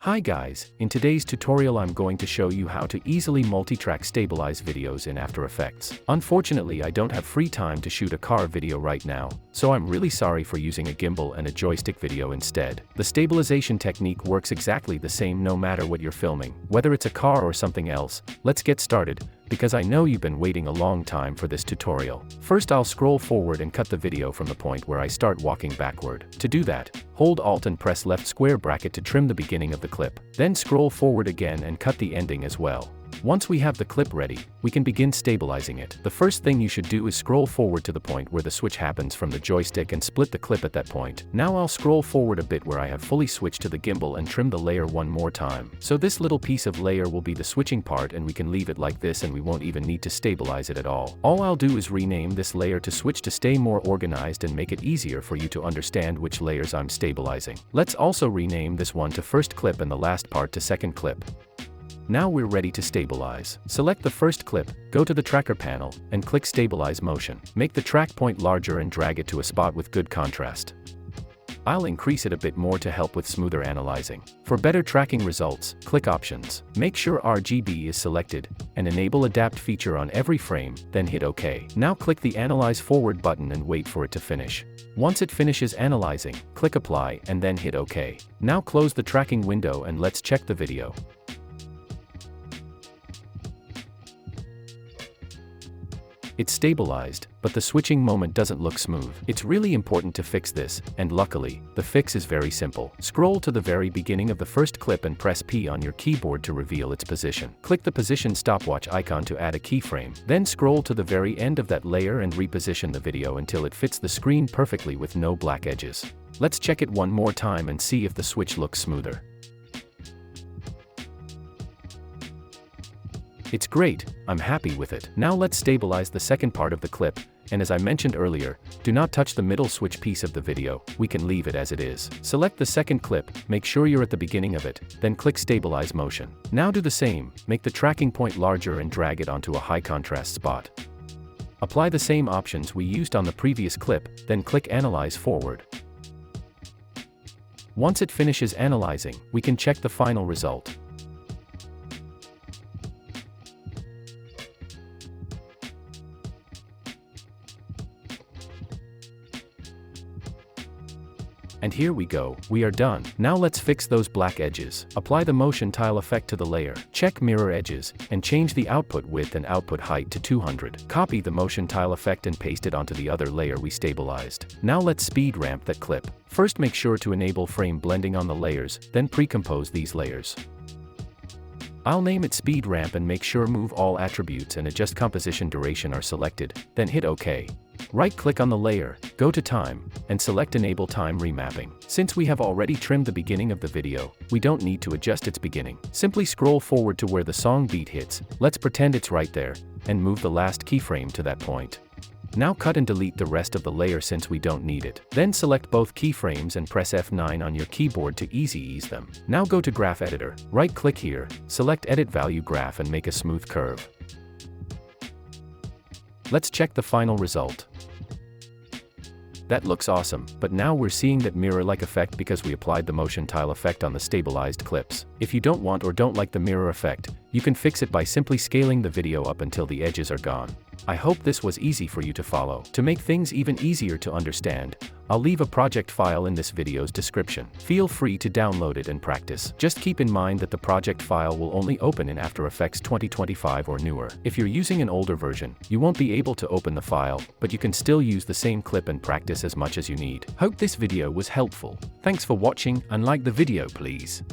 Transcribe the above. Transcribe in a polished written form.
Hi guys, in today's tutorial I'm going to show you how to easily multi-track stabilize videos in After Effects. Unfortunately I don't have free time to shoot a car video right now, so I'm really sorry for using a gimbal and a joystick video instead. The stabilization technique works exactly the same no matter what you're filming, whether it's a car or something else. Let's get started, because I know you've been waiting a long time for this tutorial. First I'll scroll forward and cut the video from the point where I start walking backward. To do that, hold Alt and press left square bracket to trim the beginning of the clip. Then scroll forward again and cut the ending as well. Once we have the clip ready, we can begin stabilizing it. The first thing you should do is scroll forward to the point where the switch happens from the joystick and split the clip at that point. Now I'll scroll forward a bit where I have fully switched to the gimbal and trim the layer one more time. So this little piece of layer will be the switching part and we can leave it like this and we won't even need to stabilize it at all. All I'll do is rename this layer to switch to stay more organized and make it easier for you to understand which layers I'm stabilizing. Let's also rename this one to first clip and the last part to second clip. Now we're ready to stabilize. Select the first clip, go to the tracker panel, and click Stabilize Motion. Make the track point larger and drag it to a spot with good contrast. I'll increase it a bit more to help with smoother analyzing. For better tracking results, click Options. Make sure RGB is selected, and enable Adapt feature on every frame, then hit OK. Now click the Analyze Forward button and wait for it to finish. Once it finishes analyzing, click Apply and then hit OK. Now close the tracking window and let's check the video. It's stabilized, but the switching moment doesn't look smooth. It's really important to fix this, and luckily, the fix is very simple. Scroll to the very beginning of the first clip and press P on your keyboard to reveal its position. Click the position stopwatch icon to add a keyframe. Then scroll to the very end of that layer and reposition the video until it fits the screen perfectly with no black edges. Let's check it one more time and see if the switch looks smoother. It's great, I'm happy with it. Now let's stabilize the second part of the clip, and as I mentioned earlier, do not touch the middle switch piece of the video, we can leave it as it is. Select the second clip, make sure you're at the beginning of it, then click Stabilize Motion. Now do the same, make the tracking point larger and drag it onto a high contrast spot. Apply the same options we used on the previous clip, then click Analyze Forward. Once it finishes analyzing, we can check the final result. And here we go, we are done. Now let's fix those black edges. Apply the motion tile effect to the layer. Check mirror edges, and change the output width and output height to 200. Copy the motion tile effect and paste it onto the other layer we stabilized. Now let's speed ramp that clip. First make sure to enable frame blending on the layers, then pre-compose these layers. I'll name it speed ramp and make sure move all attributes and adjust composition duration are selected, then hit OK. Right-click on the layer, go to Time, and select Enable Time Remapping. Since we have already trimmed the beginning of the video, we don't need to adjust its beginning. Simply scroll forward to where the song beat hits, let's pretend it's right there, and move the last keyframe to that point. Now cut and delete the rest of the layer since we don't need it. Then select both keyframes and press F9 on your keyboard to ease them. Now go to Graph Editor, right-click here, select Edit Value Graph and make a smooth curve. Let's check the final result. That looks awesome, but now we're seeing that mirror-like effect because we applied the motion tile effect on the stabilized clips. If you don't want or don't like the mirror effect, you can fix it by simply scaling the video up until the edges are gone. I hope this was easy for you to follow. To make things even easier to understand, I'll leave a project file in this video's description. Feel free to download it and practice. Just keep in mind that the project file will only open in After Effects 2025 or newer. If you're using an older version, you won't be able to open the file, but you can still use the same clip and practice as much as you need. Hope this video was helpful. Thanks for watching and like the video please.